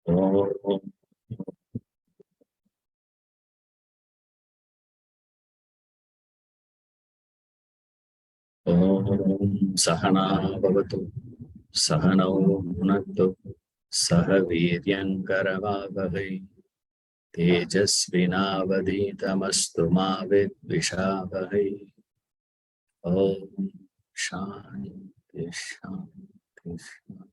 Om Sahana Bhavatu Sahanau Bhunaktu Saha Viryankaravavahai Tejasvinavaditamastu ma vidvishavahai. Om Shanti Shanti Shanti.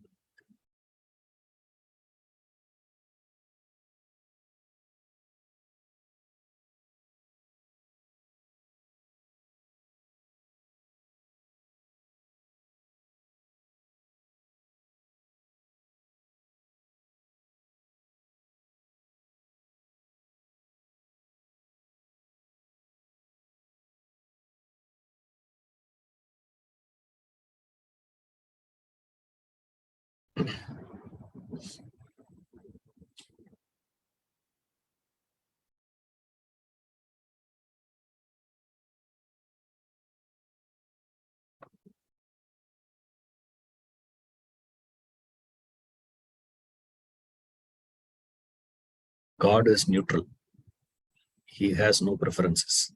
God is neutral. He has no preferences.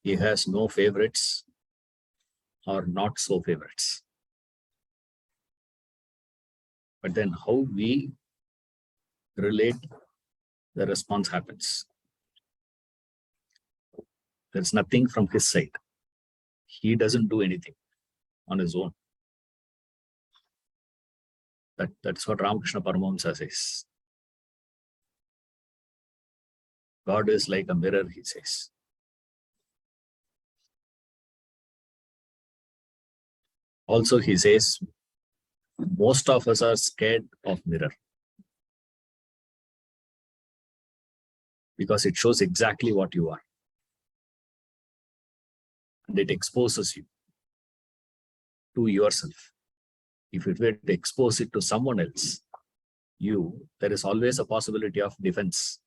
He has no favorites or not so favorites. But then how we relate, the response happens. There's nothing from his side. He doesn't do anything on his own. That's what Ramakrishna Paramahamsa says. God is like a mirror, he says. Also, he says, most of us are scared of mirror because it shows exactly what you are. And it exposes you to yourself. If it were to expose it to someone else, there is always a possibility of defense.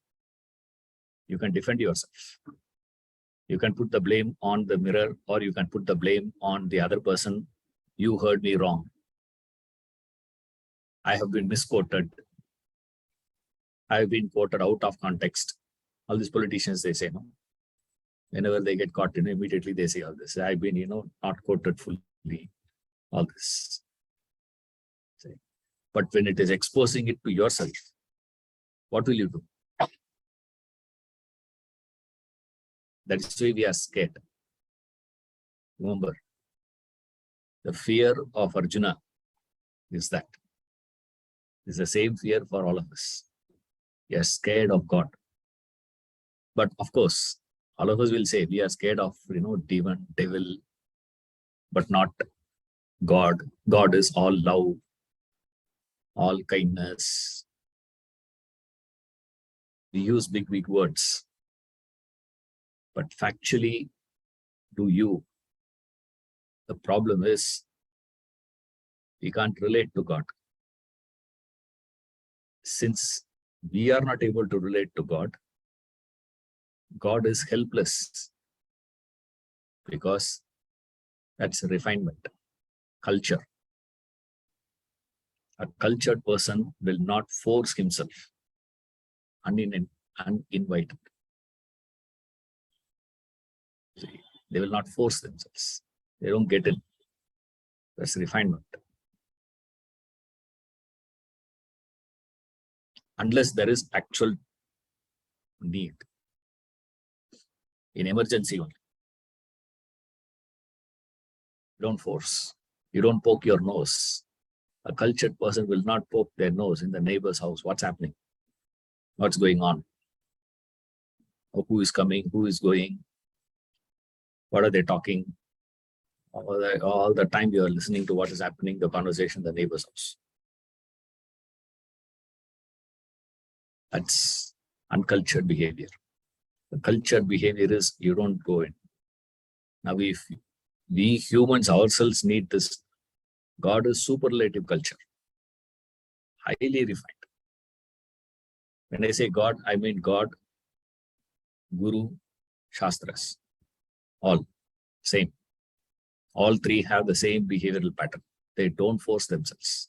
You can defend yourself. You can put the blame on the mirror, or you can put the blame on the other person. You heard me wrong. I have been misquoted. I have been quoted out of context. All these politicians, they say, no. Whenever they get caught, immediately they say all this. I've been, not quoted fully. All this. But when it is exposing it to yourself, what will you do? That is why we are scared. Remember, the fear of Arjuna is that. It's the same fear for all of us. We are scared of God. But of course, all of us will say we are scared of, demon, devil, but not God. God is all love, all kindness. We use big, big words. But factually, the problem is we can't relate to God. Since we are not able to relate to God, God is helpless, because that's refinement, culture. A cultured person will not force himself uninvited. They will not force themselves. They don't get in. That's refinement. Unless there is actual need. In emergency only. You don't force. You don't poke your nose. A cultured person will not poke their nose in the neighbor's house. What's happening? What's going on? Who is coming? Who is going? What are they talking? All the time you are listening to what is happening, the conversation in the neighbor's house. That's uncultured behavior. The cultured behavior is you don't go in. Now, if we humans ourselves need this, God is superlative culture, highly refined. When I say God, I mean God, Guru, Shastras, all same. All three have the same behavioral pattern. They don't force themselves.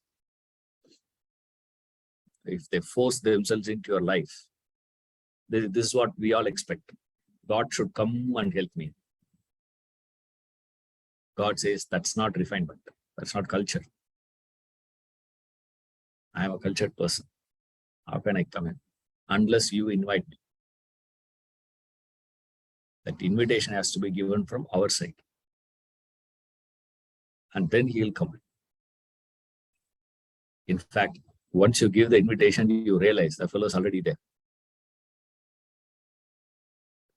if they force themselves into your life, this is what we all expect. God should come and help me. God says, that's not refinement. That's not culture. I am a cultured person. How can I come in? Unless you invite me. That invitation has to be given from our side. And then he'll come in. In fact, once you give the invitation, you realize the fellow is already there.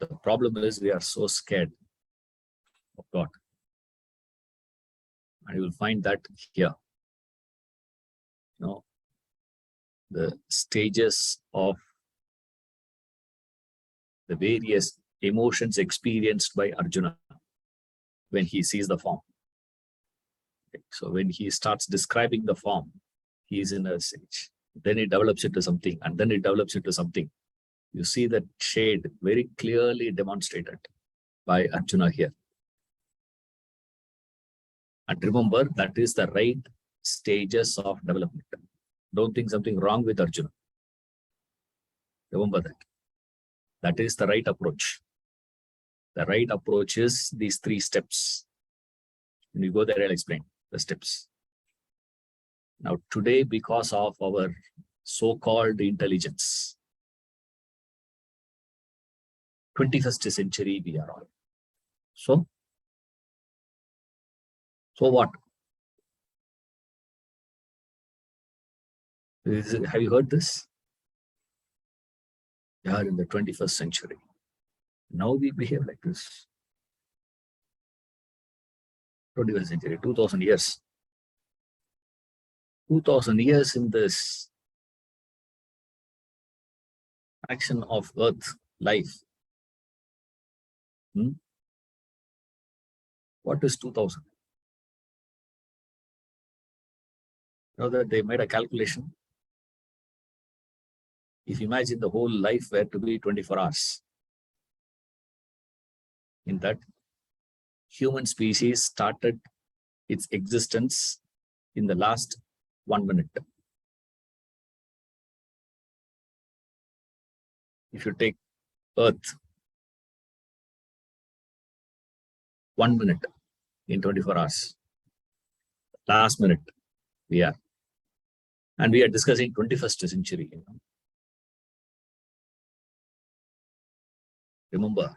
The problem is we are so scared of God. And you will find that here. The stages of the various emotions experienced by Arjuna when he sees the form. So when he starts describing the form, he is in a stage. Then it develops into something, and then it develops into something. You see that shade very clearly demonstrated by Arjuna here. And remember, that is the right stages of development. Don't think something wrong with Arjuna. Remember that. That is the right approach. The right approach is these 3 steps. When you go there, I'll explain the steps. Now, today, because of our so-called intelligence, 21st century we are all. So what? Have you heard this? We are in the 21st century. Now we behave like this. 21st century, 2000 years. 2000 years in this action of earth, life. What is 2000? You know that they made a calculation. If you imagine the whole life were to be 24 hours, in that human species started its existence in the last 1 minute. If you take Earth, 1 minute in 24 hours, last minute we are. And we are discussing 21st century. Remember,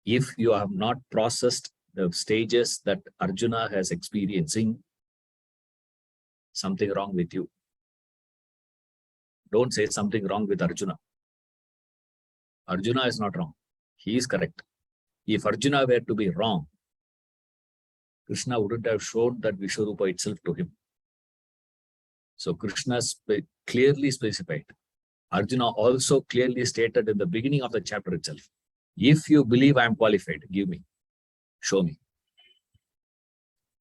if you have not processed the stages that Arjuna has experiencing, something wrong with you. Don't say something wrong with Arjuna. Arjuna is not wrong. He is correct. If Arjuna were to be wrong, Krishna wouldn't have shown that Vishwarupa itself to him. So Krishna clearly specified. Arjuna also clearly stated in the beginning of the chapter itself, if you believe I am qualified, give me, show me.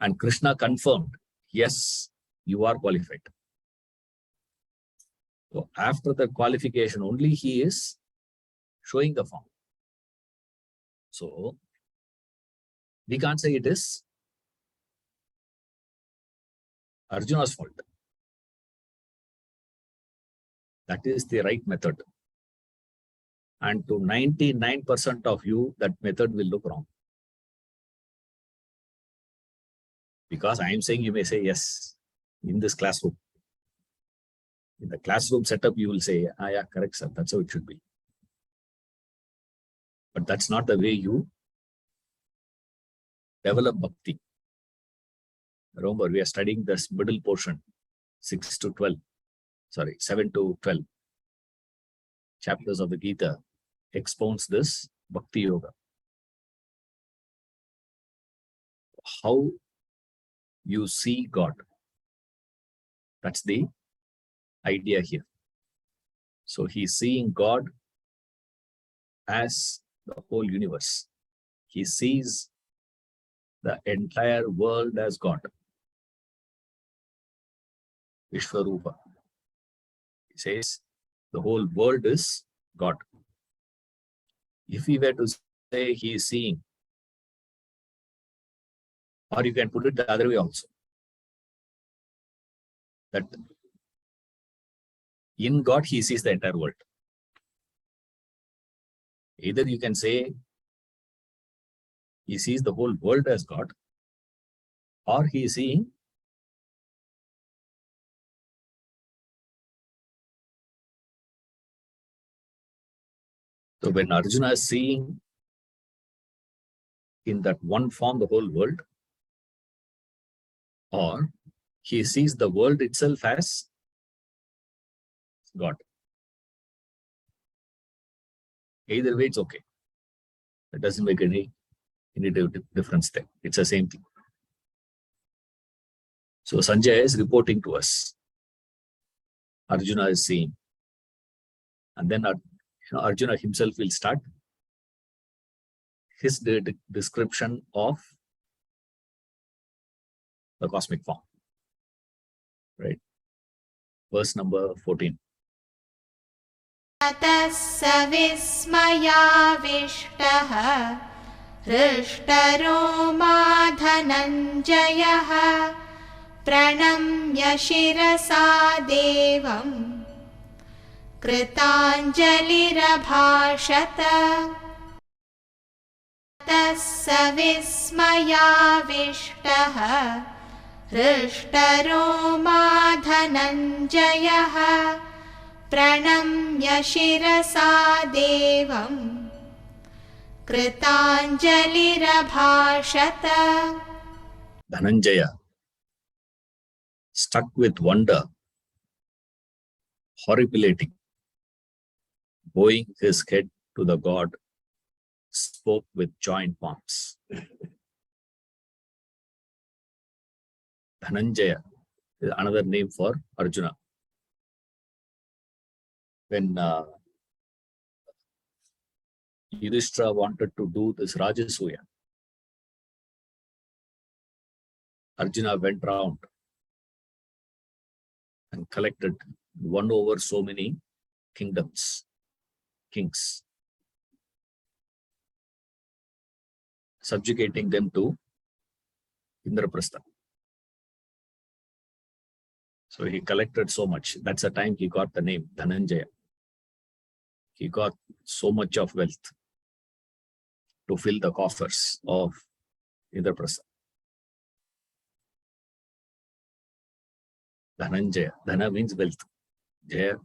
And Krishna confirmed, yes, you are qualified. So after the qualification, only he is showing the form. So we can't say it is Arjuna's fault. That is the right method. And to 99% of you, that method will look wrong. Because I am saying, you may say yes in this classroom. In the classroom setup, you will say, yeah, correct, sir. That's how it should be. But that's not the way you develop bhakti. Remember, we are studying this middle portion, 7 to 12 chapters of the Gita expounds this bhakti yoga. How you see God. That's the idea here. So he's seeing God as the whole universe. He sees the entire world as God. Vishwarupa. He says the whole world is God. If we were to say he is seeing, or you can put it the other way also, that In God, he sees the entire world. Either you can say he sees the whole world as God, or he is seeing so when Arjuna is seeing in that one form the whole world, or he sees the world itself as God. Either way, it's okay. It doesn't make any difference there. It's the same thing. So Sanjay is reporting to us. Arjuna is seeing. And then Arjuna himself will start his description of the cosmic form. Right? Verse number 14. ततः स विस्मयाविष्टः हृष्टरोमा धनञ्जयः प्रणम्य शिरसा देवम् कृताञ्जलिरभाषत ततः स विस्मयाविष्टः हृष्टरोमा धनञ्जयः प्रणम्य शिरसा देवम् कृताञ्जलिरभाषत. Dhananjaya, struck with wonder, horripilating, bowing his head to the god, spoke with joined palms. Dhananjaya is another name for Arjuna. When Yudhishthira wanted to do this Rajasuya, Arjuna went round and collected, won over so many kings, subjugating them to Indraprastha. So he collected so much. That's the time he got the name Dhananjaya. He got so much of wealth to fill the coffers of Indraprastha. Dhananjaya. Dhana means wealth. Jaya,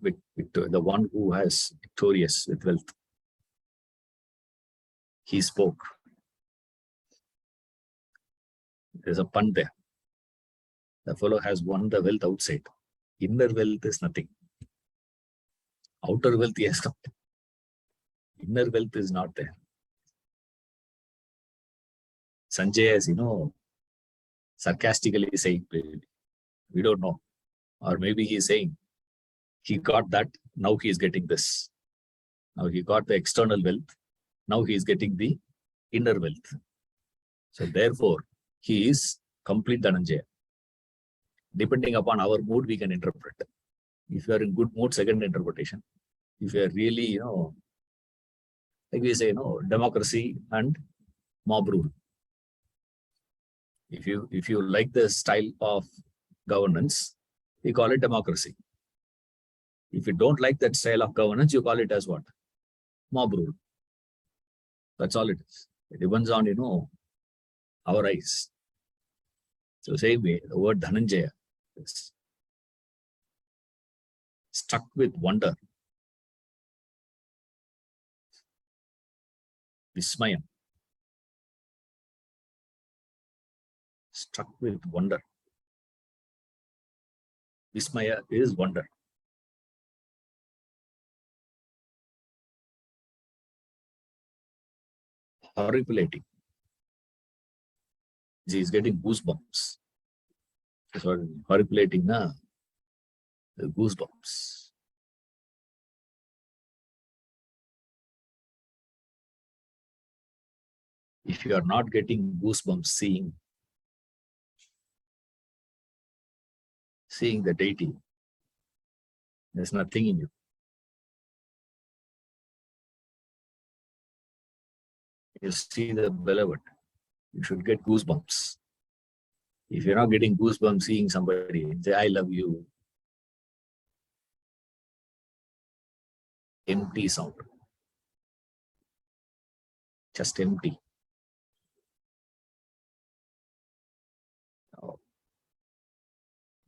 the one who has victorious with wealth. He spoke. There's a pun there. The fellow has won the wealth outside. Inner wealth is nothing. Outer wealth, yes, not. Inner wealth is not there. Sanjay is, sarcastically saying, we don't know. Or maybe he's saying, he got that, now he is getting this. Now he got the external wealth, now he is getting the inner wealth. So therefore, he is complete Dhananjaya. Depending upon our mood, we can interpret. If you are in good mood, second interpretation. If you are really, like we say, democracy and mob rule. If you like the style of governance, we call it democracy. If you don't like that style of governance, you call it as what? Mob rule. That's all it is. It depends on, our eyes. So same way, the word Dhananjaya is struck with wonder. Vismayam. Struck with wonder. Vismaya is wonder. Horripilating. He is getting goosebumps. So horripilating, the goosebumps. If you are not getting goosebumps seeing the deity, there's nothing in you. You see the beloved, you should get goosebumps. If you're not getting goosebumps seeing somebody, say, I love you. empty sound. Just empty.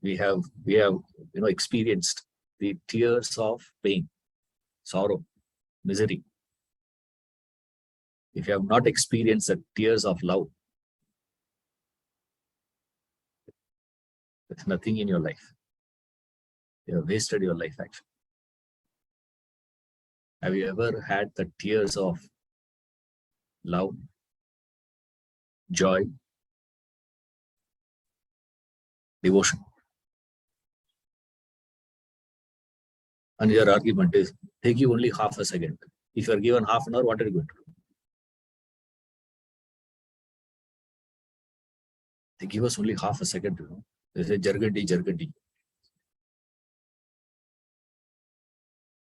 We have experienced the tears of pain, sorrow, misery. If you have not experienced the tears of love, there's nothing in your life. You have wasted your life, actually. Have you ever had the tears of love, joy, devotion? And your argument is, take you only half a second. If you are given half an hour, what are you going to do? They give us only half a second, They say, Jargandi.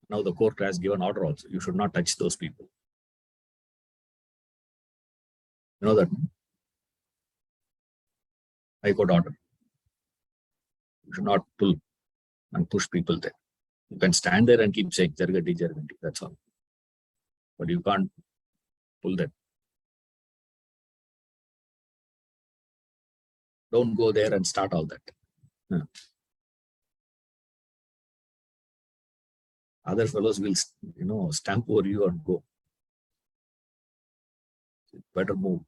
Now the court has given order also. You should not touch those people. You know that? High Court order. You should not pull and push people there. You can stand there and keep saying, Jargandi. That's all. But you can't pull them. Don't go there and start all that. Other fellows will, stamp over you and go. Better move.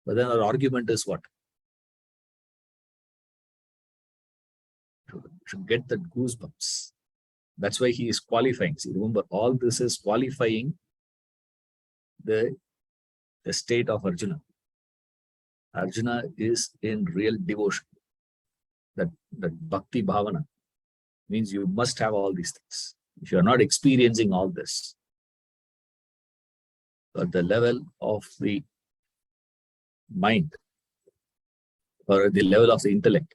But then our argument is what? Should get the goosebumps. That's why he is qualifying. See, remember, all this is qualifying the state of Arjuna. Arjuna is in real devotion. That bhakti bhavana means you must have all these things. If you are not experiencing all this, at the level of the mind or at the level of the intellect,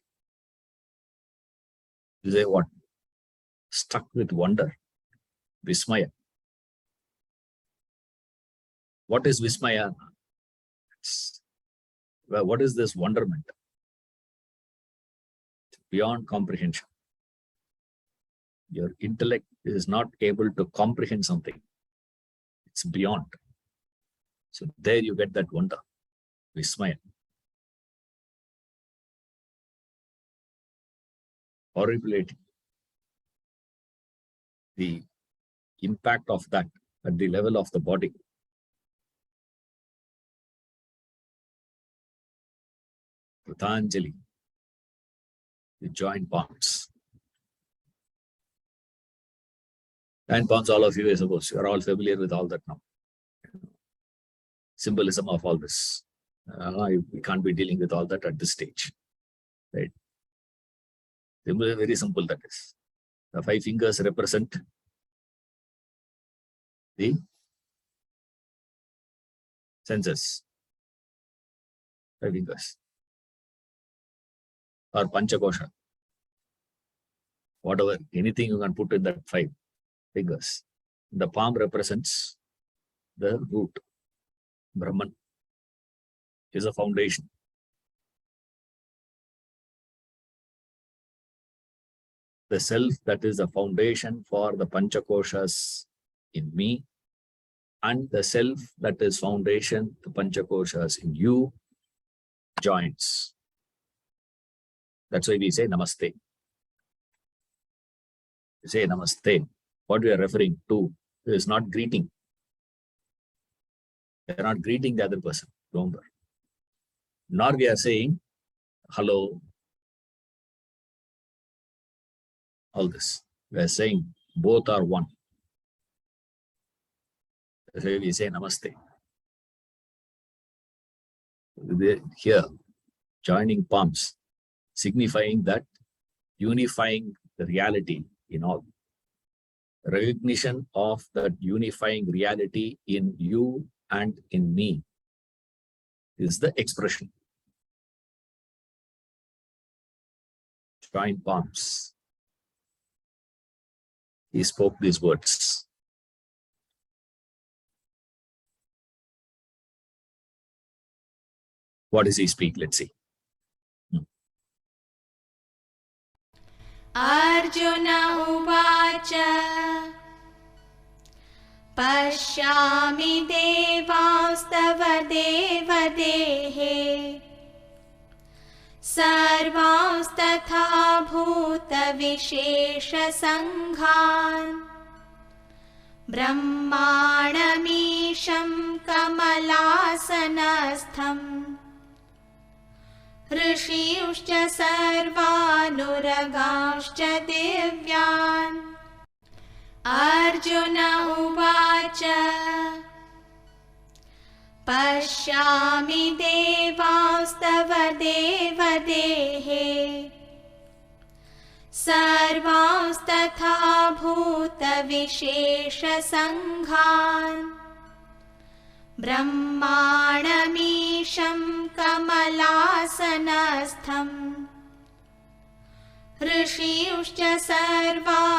you say what? Stuck with wonder, Vismaya. What is Vismaya? Well, what is this wonderment? Beyond comprehension. Your intellect is not able to comprehend something. It's beyond. So there you get that wonder, Vismaya. Horribility. The impact of that at the level of the body. Pratanjali, the joint palms. Joint palms, all of you, I suppose, you are all familiar with all that now. Symbolism of all this. We can't be dealing with all that at this stage. Right? Very simple that is. The 5 fingers represent the senses. 5 fingers. Or Panchakosha. Whatever, anything you can put in that 5 fingers. The palm represents the root. Brahman is a foundation. The self that is the foundation for the Panchakoshas in me, and the self that is foundation, the Panchakoshas in you, joins. That's why we say Namaste. We say Namaste. What we are referring to is not greeting. We are not greeting the other person, remember. Nor we are saying hello. All this. We are saying both are one. That's why we say Namaste. Here, joining palms, signifying that unifying the reality in all. Recognition of that unifying reality in you and in me is the expression. Join palms. He spoke these words. What does he speak? Let's see. Arjun उवाच पश्यामि देवांस्तव देवदेहे सर्वांस्तथा भूतविशेषसङ्घान् ब्रह्माणमीशं कमलासनस्थम् ऋषींश्च सर्वानुरगांश्च दिव्यान् अर्जुन उवाच पश्यामि देवांस्तव देवदेहे सर्वांस्तथा भूतविशेषसङ्घान् ब्रह्माणमीशं कमलासनस्थम् ऋषींश्च सर्वानुरगांश्च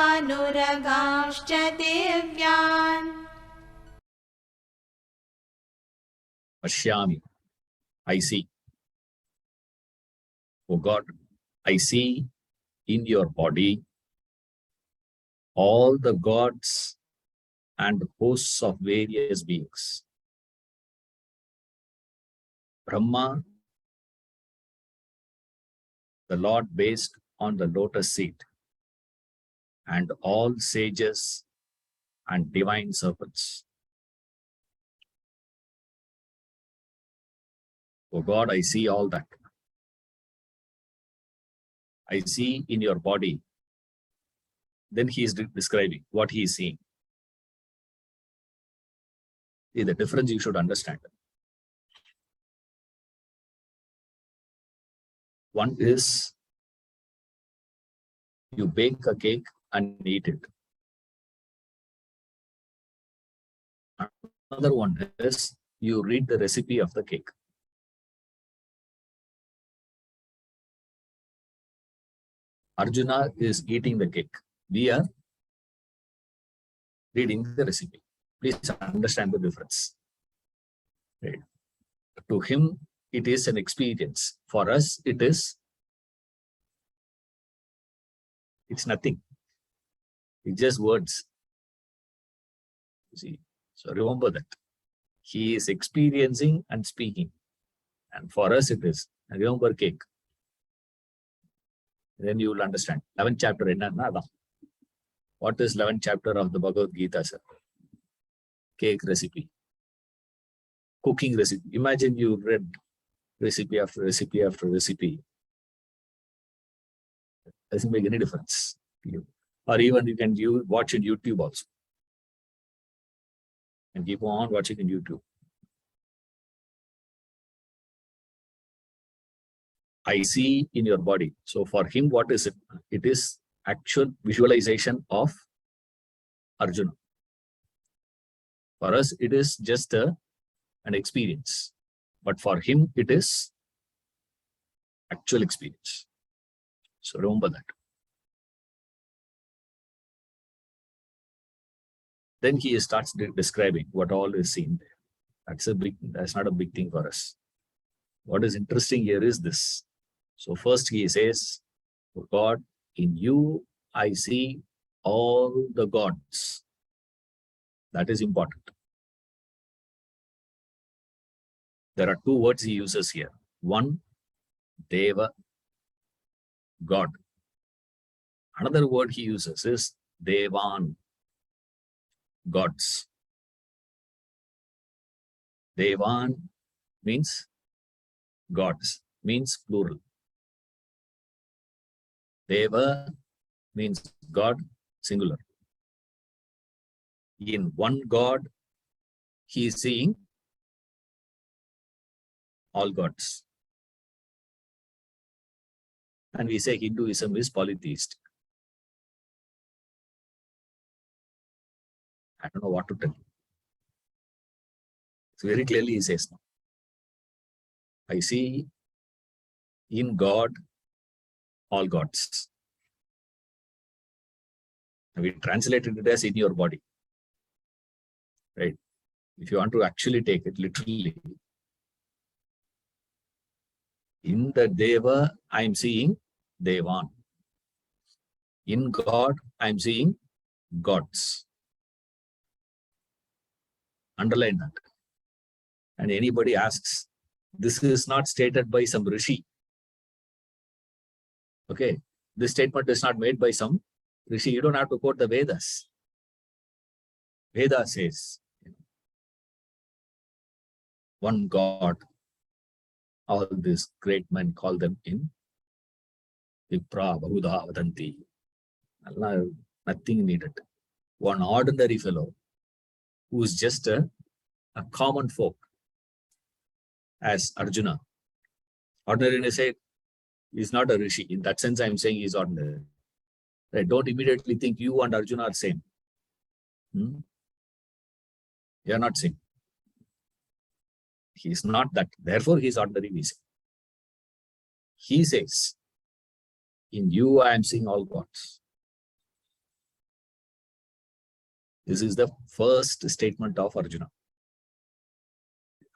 दिव्यान् Pashyami, I see. Oh God, I see in your body all the gods and hosts of various beings. Brahma, the Lord based on the lotus seat, and all sages and divine serpents. Oh God, I see all that. I see in your body. Then he is describing what he is seeing. See, the difference you should understand. One is you bake a cake and eat it. Another one is you read the recipe of the cake. Arjuna is eating the cake. We are reading the recipe. Please understand the difference. Right. To him, it is an experience. For us, it's nothing. It's just words. You see, so remember that. He is experiencing and speaking. And for us, it is. And remember cake. Then you will understand. 11th chapter. What is 11th chapter of the Bhagavad-gita, sir? Cake recipe. Cooking recipe. Imagine you read recipe after recipe after recipe. Doesn't make any difference to you. Or even you can watch in YouTube also. And keep on watching in YouTube. I see in your body. So for him, what is it? It is actual visualization of Arjuna. For us, it is just an experience. But for him, it is actual experience. So remember that. Then he starts describing what all is seen there. That's not a big thing for us. What is interesting here is this. So first he says, oh God, in you I see all the gods. That is important. There are two words he uses here. One, Deva, God. Another word he uses is Devan, gods. Devan means gods, means plural. Deva means God, singular. In one God, he is seeing all gods. And we say Hinduism is polytheistic. I don't know what to tell you. So very clearly he says, I see in God all gods. And we translated it as in your body. Right? If you want to actually take it literally, in the Deva, I am seeing Devan. In God, I'm seeing gods. Underline that. And anybody asks, this is not stated by some rishi. Okay. This statement is not made by some rishi. You don't have to quote the Vedas. Veda says, one God. All these great men call them in Vipra, Bahuda, Vadanti. Nothing needed. One ordinary fellow who is just a common folk, as Arjuna. Ordinary, say, is not a rishi. In that sense, I'm saying he's ordinary. Right? Don't immediately think you and Arjuna are same. You are not same. He is not that. Therefore, he is ordinary, we say. He says, in you I am seeing all gods. This is the first statement of Arjuna.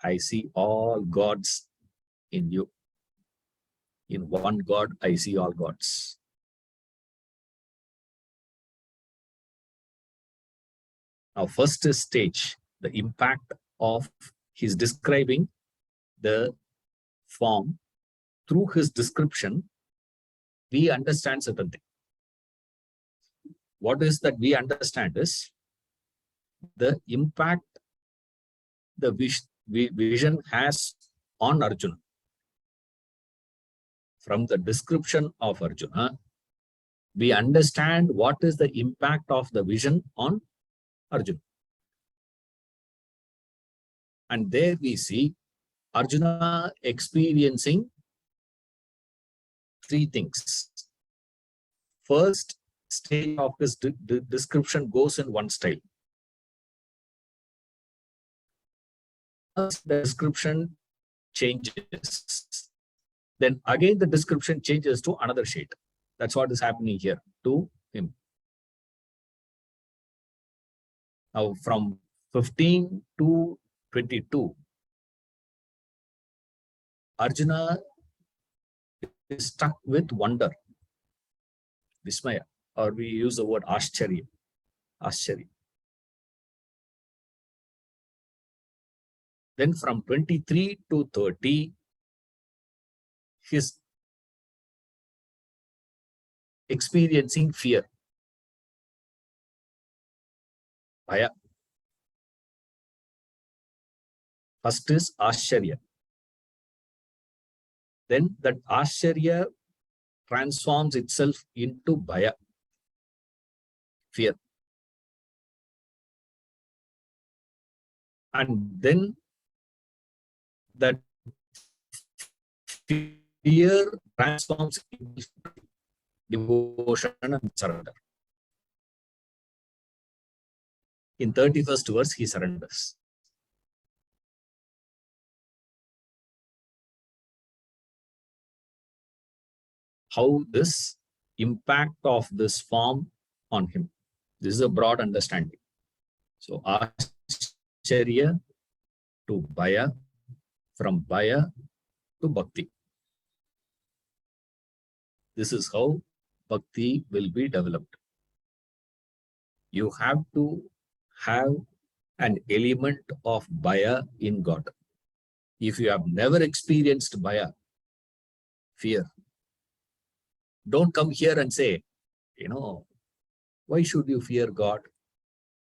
I see all gods in you. In one God, I see all gods. Now, first stage, the impact of his describing the form. Through his description, we understand certain things. What is that we understand is the impact the vision has on Arjuna. From the description of Arjuna, we understand what is the impact of the vision on Arjuna. And there we see Arjuna experiencing three things. First stage of his description goes in one style. First, the description changes. Then again, the description changes to another shade. That's what is happening here to him. Now, from 15 to 22, Arjuna is stuck with wonder, Vismaya, or we use the word Ashcharya. Ashcharya. Then from 23 to 30, his experiencing fear. Bhaya. First is Ashcharya. Then that Ashcharya transforms itself into Bhaya, fear. And then that fear transforms into devotion and surrender. In 31st verse, he surrenders. How this impact of this form on him. This is a broad understanding. So, Ashcharya to Bhaya, from Bhaya to Bhakti. This is how Bhakti will be developed. You have to have an element of Bhaya in God. If you have never experienced Bhaya, fear, don't come here and say, why should you fear God?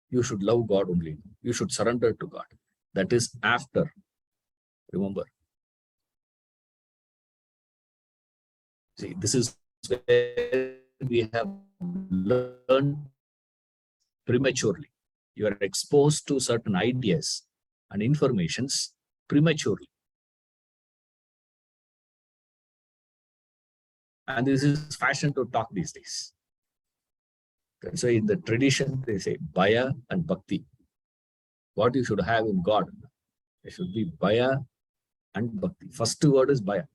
You should love God only. You should surrender to God. That is after. Remember. See, this is where we have learned prematurely. You are exposed to certain ideas and informations prematurely. And this is fashion to talk these days. So in the tradition, they say Bhaya and Bhakti. What you should have in God, there should be Bhaya and Bhakti. First word is Bhaya.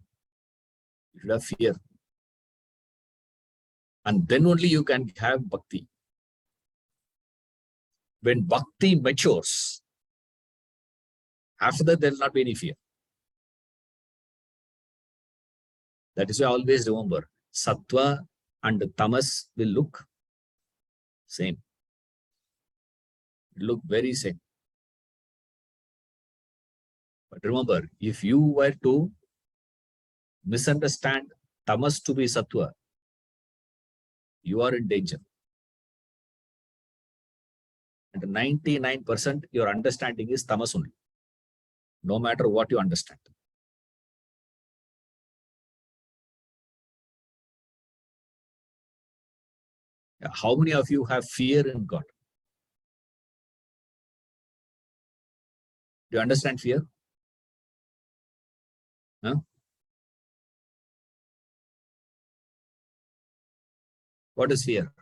You should have fear. And then only you can have Bhakti. When Bhakti matures, after that there will not be any fear. That is why I always remember, Sattva and the tamas will look same. It look very same. But remember, if you were to misunderstand tamas to be sattva, you are in danger. And 99% your understanding is tamas only, no matter what you understand. How many of you have fear in God? Do you understand fear? Huh? What is fear?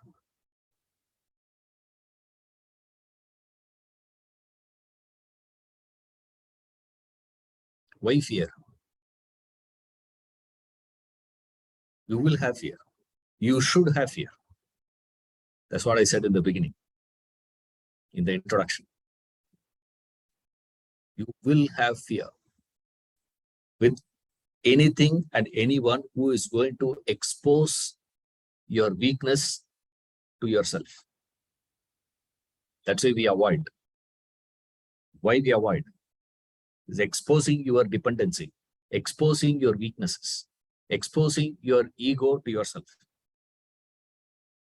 Why fear? You will have fear. You should have fear. That's what I said in the beginning, in the introduction. You will have fear with anything and anyone who is going to expose your weakness to yourself. That's why we avoid. Why we avoid? Is exposing your dependency, exposing your weaknesses, exposing your ego to yourself,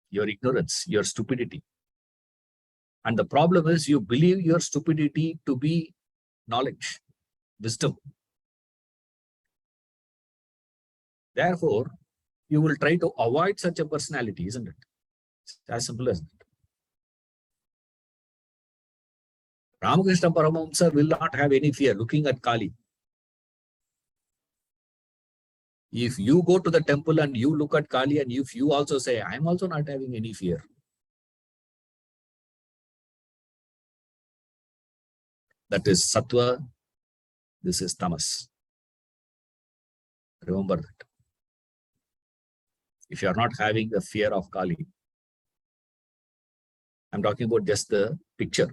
your ignorance, your stupidity. And the problem is you believe your stupidity to be knowledge, wisdom. Therefore, you will try to avoid such a personality, isn't it? It's as simple as that. Ramakrishna Paramahamsa will not have any fear looking at Kali. If you go to the temple and you look at Kali and if you also say, I'm also not having any fear. That is sattva, this is tamas. Remember that. If you are not having the fear of Kali, I'm talking about just the picture.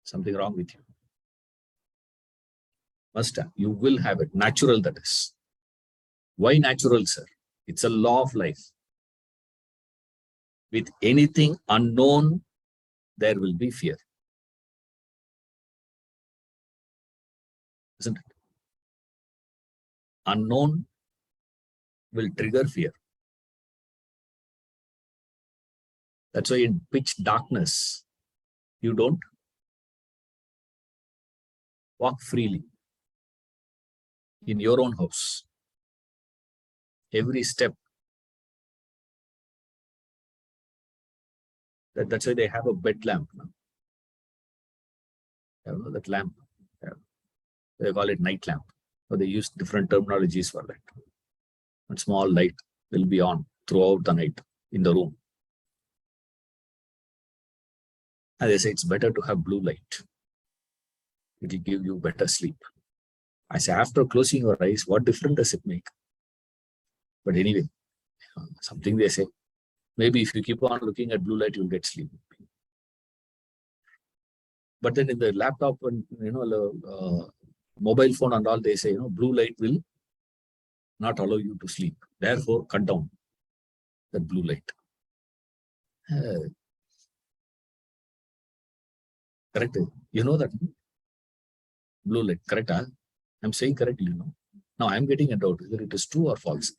Something wrong with you. Must have. You will have it. Natural, that is. Why natural, sir? It's a law of life. With anything unknown, there will be fear. Isn't it? Unknown will trigger fear. That's why in pitch darkness, you don't walk freely in your own house. Every step. That's why they have a bed lamp now. You know, that lamp. They call it night lamp. So they use different terminologies for that. A small light will be on throughout the night in the room. And they say it's better to have blue light. It will give you better sleep. I say, after closing your eyes, what difference does it make? But anyway, something they say. Maybe if you keep on looking at blue light, you'll get sleep. But then in the laptop and mobile phone and all, they say, blue light will not allow you to sleep. Therefore, cut down that blue light. Correct? You know that? Blue light, correct? Huh? I'm saying correctly, Now I'm getting a doubt whether it is true or false.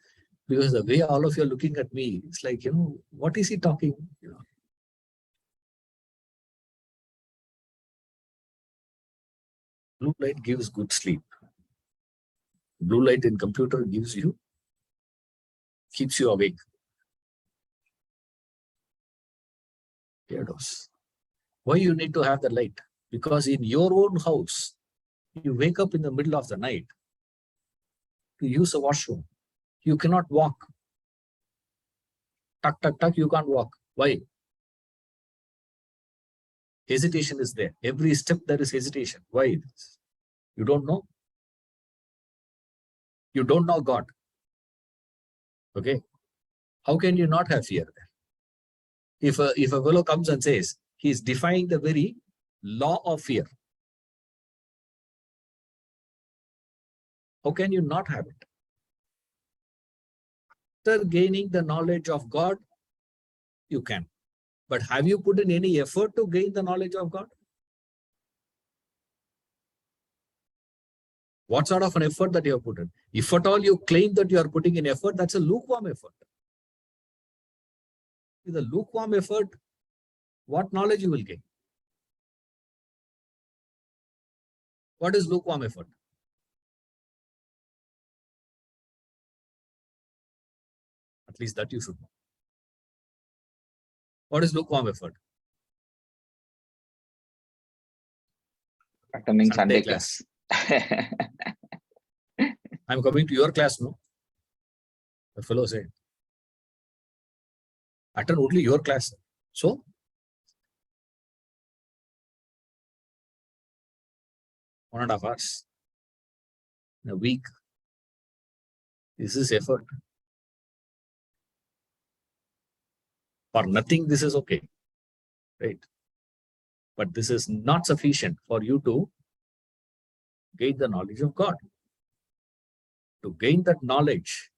Because the way all of you are looking at me, it's like, what is he talking? Blue light gives good sleep. Blue light in computer keeps you awake. Weirdos. Why you need to have the light? Because in your own house, you wake up in the middle of the night to use a washroom. You cannot walk. Tuck, tuck, tuck, you can't walk. Why? Hesitation is there. Every step there is hesitation. Why? You don't know. You don't know God. Okay. How can you not have fear there? If a fellow comes and says, he is defying the very law of fear. How can you not have it? After gaining the knowledge of God, you can. But have you put in any effort to gain the knowledge of God? What sort of an effort that you have put in? If at all you claim that you are putting in effort, that's a lukewarm effort. With a lukewarm effort, what knowledge you will gain? What is lukewarm effort? At least that you should know. What is lukewarm effort? Attending Sunday class. I'm coming to your class, no? The fellow said, attend only your class. So, 1.5 hours in a week. This is effort. For nothing, this is okay, right? But this is not sufficient for you to gain the knowledge of God. To gain that knowledge,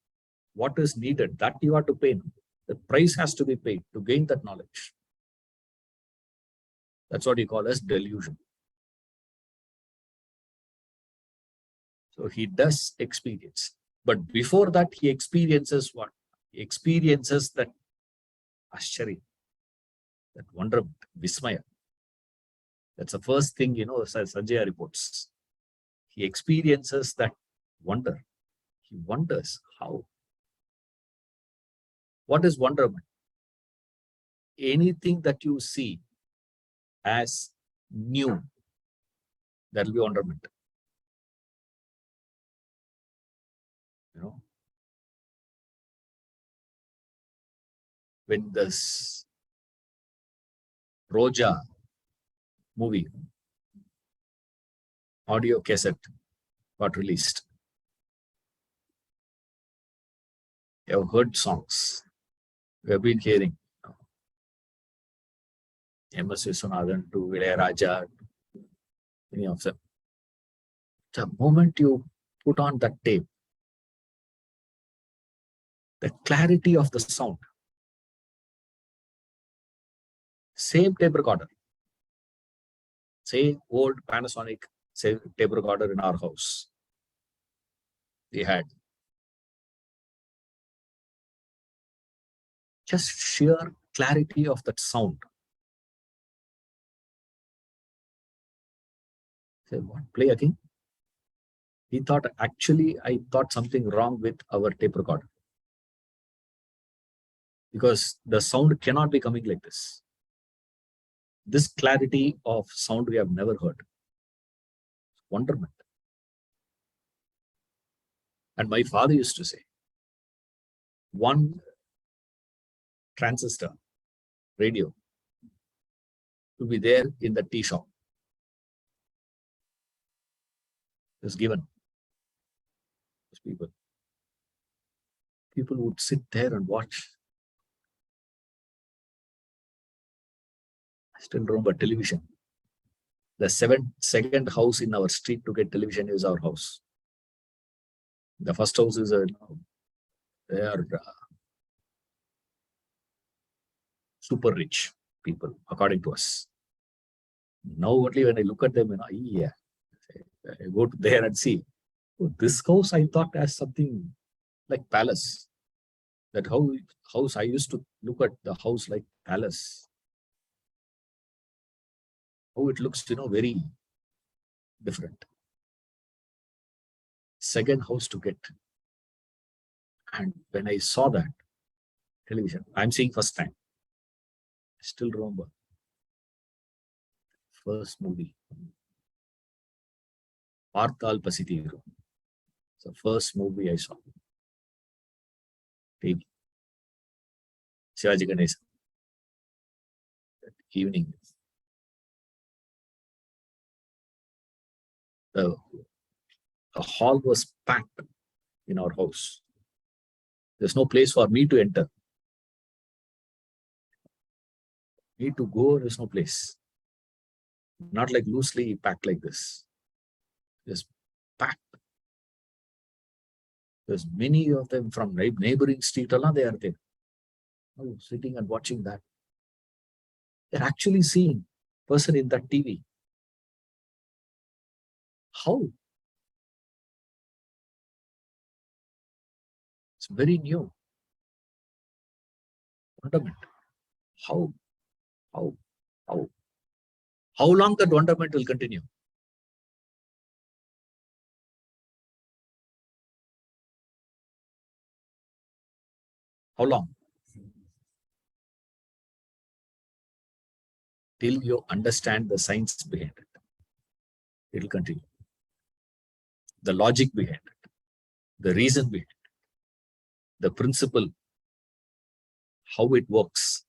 what is needed, that you have to pay. The price has to be paid to gain that knowledge. That's what you call as delusion. So he does experience. But before that, he experiences what? He experiences that Ashcharya, that wonderment, Vismaya. That's the first thing, Sanjaya reports. He experiences that wonder. He wonders how. What is wonderment? Anything that you see as new, that will be wonderment. When this Roja movie audio cassette got released, you have heard songs. We have been hearing M.S. Viswanathan to Ilayaraja, many of them. The moment you put on that tape, the clarity of the sound, same tape recorder, same old Panasonic tape recorder in our house. We had just sheer clarity of that sound. Say, what? Play again? He thought, actually, I thought something wrong with our tape recorder. Because the sound cannot be coming like this. This clarity of sound we have never heard. Wonderment. And my father used to say, one transistor radio to be there in the tea shop is given. People would sit there and watch. I still remember television. The second house in our street to get television is our house. The first house is they are super rich people, according to us. Now only when I look at them, I go to there and see. Oh, this house I thought as something like palace. That house I used to look at the house like palace. How it looks, very different. Second house to get. And when I saw that television, I'm seeing first time. I still remember. First movie. Partal Pasitiru. It's the first movie I saw. TV. Shivaji Ganesan. That evening. The hall was packed in our house. There's no place for me to enter. Me to go, there's no place. Not like loosely packed like this. Just packed. There's many of them from neighboring street, they are there. Oh, sitting and watching that. They're actually seeing person in that TV. How? It's very new. Wonderment. How? How? How? How long that wonderment will continue? How long? Till you understand the science behind it. It will continue. The logic behind it. The reason behind it. The principle. How it works.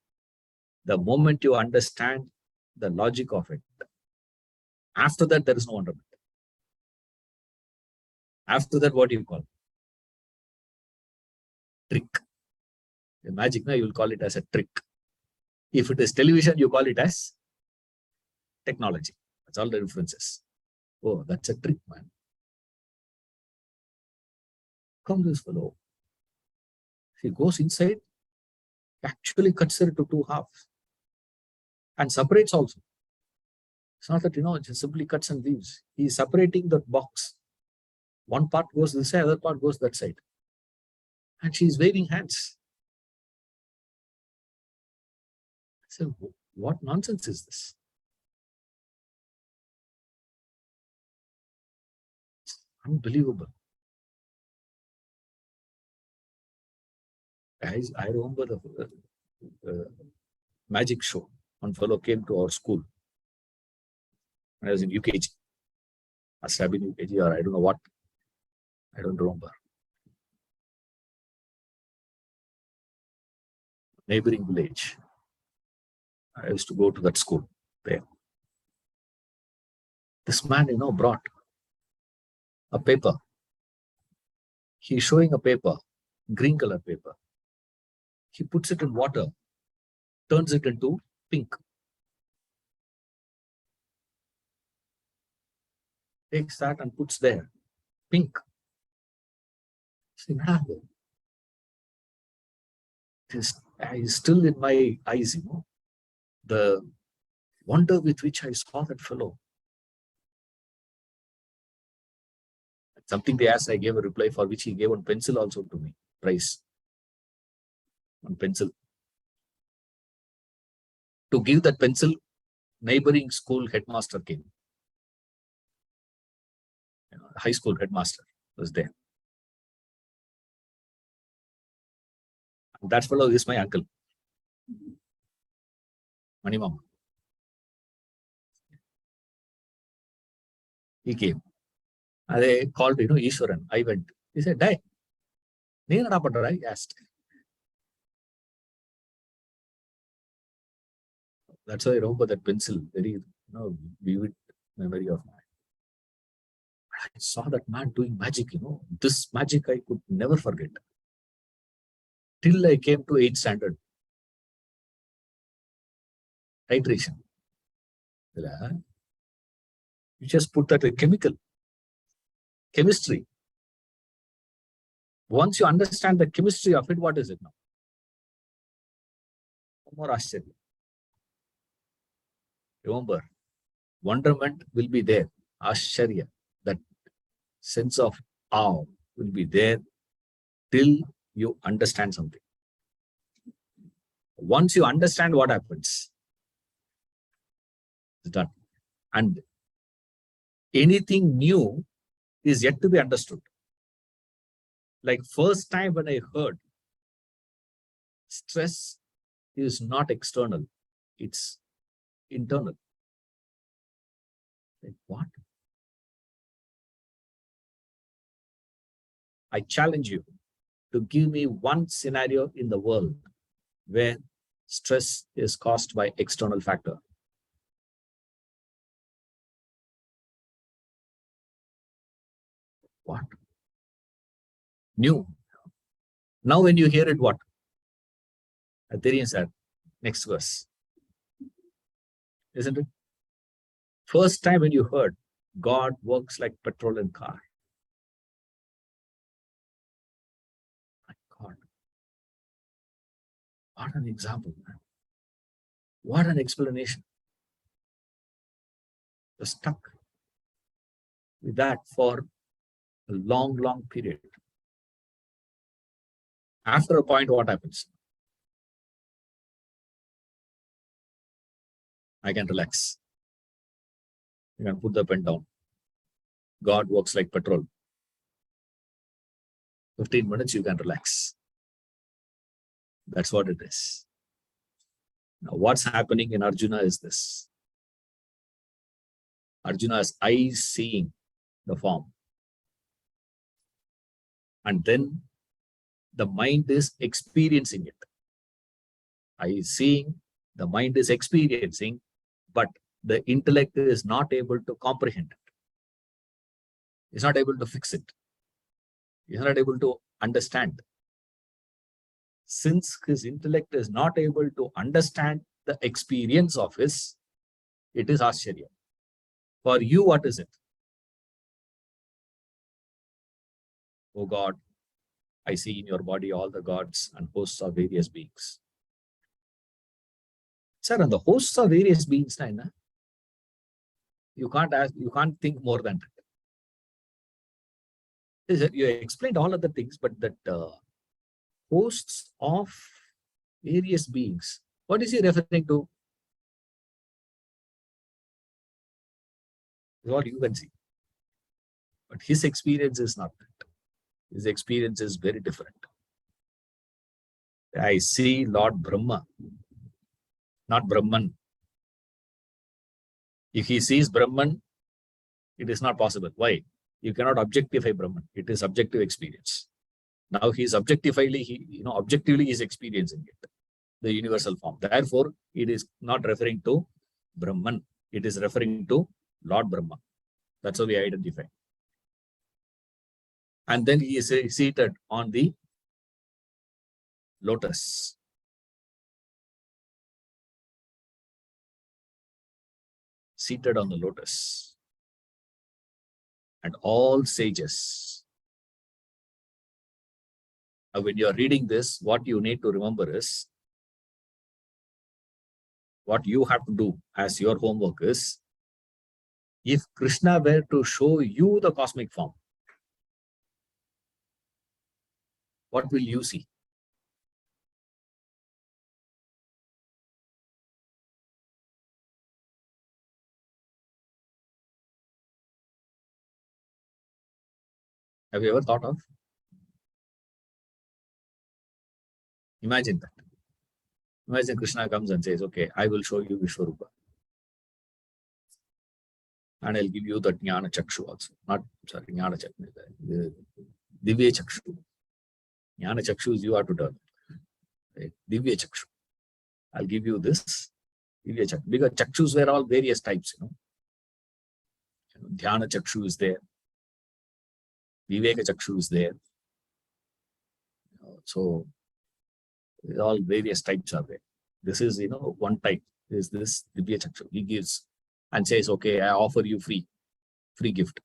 The moment you understand the logic of it, after that there is no wonderment. After that, what do you call? Trick. The magic, now you will call it as a trick. If it is television, you call it as technology. That's all the references. Oh, that's a trick, man. Come this fellow. He goes inside, actually cuts it into two halves and separates also. It's not that, just simply cuts and leaves. He is separating the box. One part goes this side, other part goes that side. And she is waving hands. I said, what nonsense is this? It's unbelievable. I remember the magic show. One fellow came to our school when I was in UKG. Must have been UKG or I don't know what. I don't remember. Neighboring village. I used to go to that school there. This man, brought a paper. He's showing a paper, green color paper. He puts it in water, turns it into pink. Takes that and puts there, pink. It's still in my eyes, the wonder with which I saw that fellow. Something they asked, I gave a reply for which he gave one pencil also to me, prize. One pencil. To give that pencil, neighboring school headmaster came. High school headmaster was there. That fellow is my uncle. Manimam. He came. And they called, Ishwaran. I went. He said, "Dai, I asked." That's why I remember that pencil, very vivid memory of mine. I saw that man doing magic, this magic I could never forget. Till I came to 8th standard. Hydration. You just put that a chemical. Chemistry. Once you understand the chemistry of it, what is it now? More ashcharya. Remember, wonderment will be there. Ashcharya, that sense of awe will be there till you understand something. Once you understand what happens, it's done. And anything new is yet to be understood. Like first time when I heard stress is not external, it's internal. Like what? I challenge you to give me one scenario in the world where stress is caused by external factor. What? New. Now when you hear it, what? Atherian said, next verse. Isn't it? First time when you heard, God works like petrol and car. What an example, man. What an explanation. You're stuck with that for a long, long period. After a point, what happens? I can relax. You can put the pen down. God works like petrol. 15 minutes, you can relax. That's what it is. Now, what's happening in Arjuna is this. Arjuna's eyes seeing the form. And then the mind is experiencing it. Eyes seeing, the mind is experiencing, but the intellect is not able to comprehend it. It's not able to fix it. It's not able to understand. Since his intellect is not able to understand the experience of his, it is Ashcharya. For you, what is it? Oh God, I see in your body all the gods and hosts of various beings. Sir, and the hosts of various beings, you can't think more than that. You explained all other things, but that hosts of various beings, what is he referring to? What you can see. But his experience is not that. His experience is very different. I see Lord Brahma, not Brahman. If he sees Brahman, it is not possible. Why? You cannot objectify Brahman. It is subjective experience. Now he is objectively he is experiencing it, the universal form. Therefore, it is not referring to Brahman. It is referring to Lord Brahma. That's how we identify. And then he is seated on the lotus. Seated on the lotus. And all sages. Now, when you are reading this, what you need to remember is, what you have to do as your homework is, if Krishna were to show you the cosmic form, what will you see? Have you ever thought of? Imagine that. Imagine Krishna comes and says, okay, I will show you Vishwarupa. And I'll give you the Jnana Chakshu also. Not, sorry, Jnana Chakshu. Divya Chakshu. Jnana Chakshu is you have to learn. Right? Divya Chakshu. I'll give you this Divya Chakshu. Because Chakshus were all various types, Dhyana Chakshu is there. Viveka Chakshu is there. So, all various types are there. This is, one type is this Divya Chakshu. He gives and says, okay, I offer you free gift.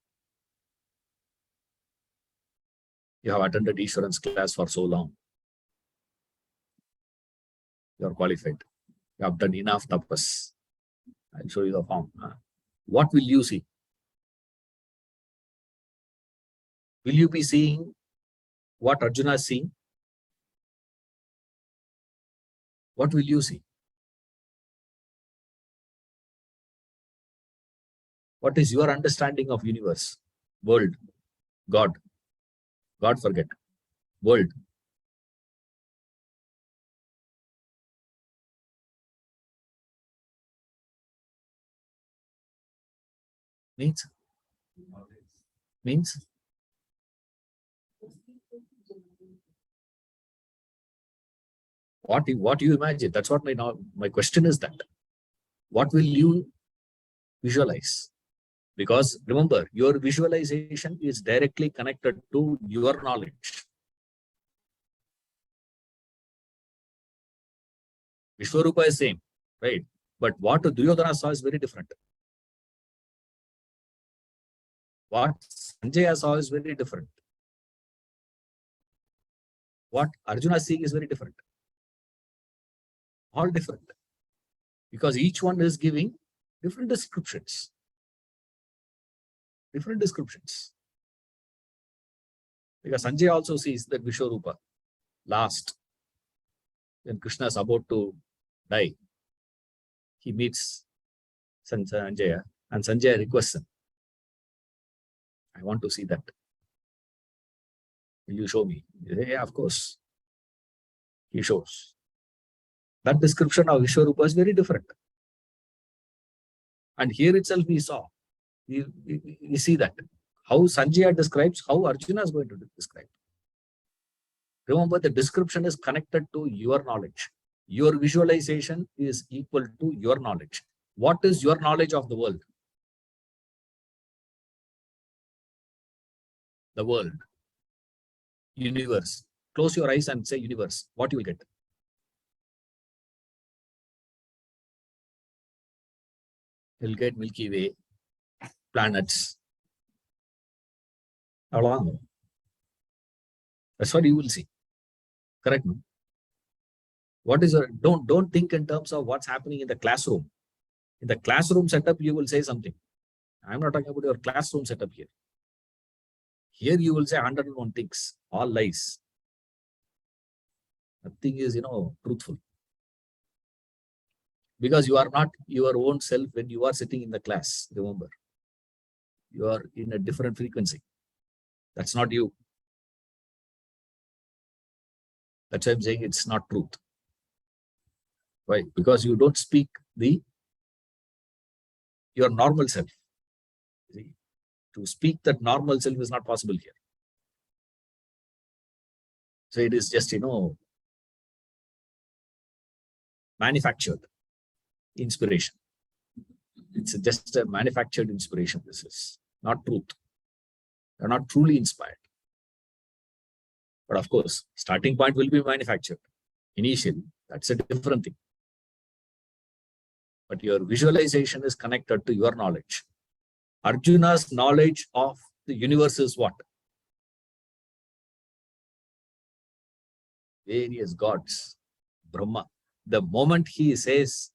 You have attended Ishwaran's class for so long. You are qualified. You have done enough tapas. I'll show you the form. What will you see? Will you be seeing what Arjuna is seeing? What will you see? What is your understanding of universe, world, God? God forget. World. Means? What you imagine? That's what my question is that. What will you visualize? Because remember, your visualization is directly connected to your knowledge. Vishwarupa is same, right? But what Duryodhana saw is very different. What Sanjaya saw is very different. What Arjuna is seeing is very different. All different. Because each one is giving different descriptions. Different descriptions. Because Sanjay also sees that Vishwarupa last, when Krishna is about to die, he meets Sanjaya and Sanjaya requests him, I want to see that. Will you show me? He says, yeah, of course. He shows. That description of Vishwarupa is very different. And here itself we saw. We see that. How Sanjaya describes, how Arjuna is going to describe. Remember, the description is connected to your knowledge. Your visualization is equal to your knowledge. What is your knowledge of the world? The world. Universe. Close your eyes and say universe. What you will get? You'll get Milky Way, planets. That's what you will see. Correct? No? What is your, don't think in terms of what's happening in the classroom. In the classroom setup, you will say something. I'm not talking about your classroom setup here. Here you will say 101 things, all lies. Nothing is, truthful. Because you are not your own self when you are sitting in the class, remember. You are in a different frequency. That's not you. That's why I'm saying it's not truth. Why? Because you don't speak your normal self. See? To speak that normal self is not possible here. So it is just, manufactured inspiration. It's just a manufactured inspiration. This is not truth. You're not truly inspired. But of course, starting point will be manufactured. Initially, that's a different thing. But your visualization is connected to your knowledge. Arjuna's knowledge of the universe is what? Various gods, Brahma. The moment he says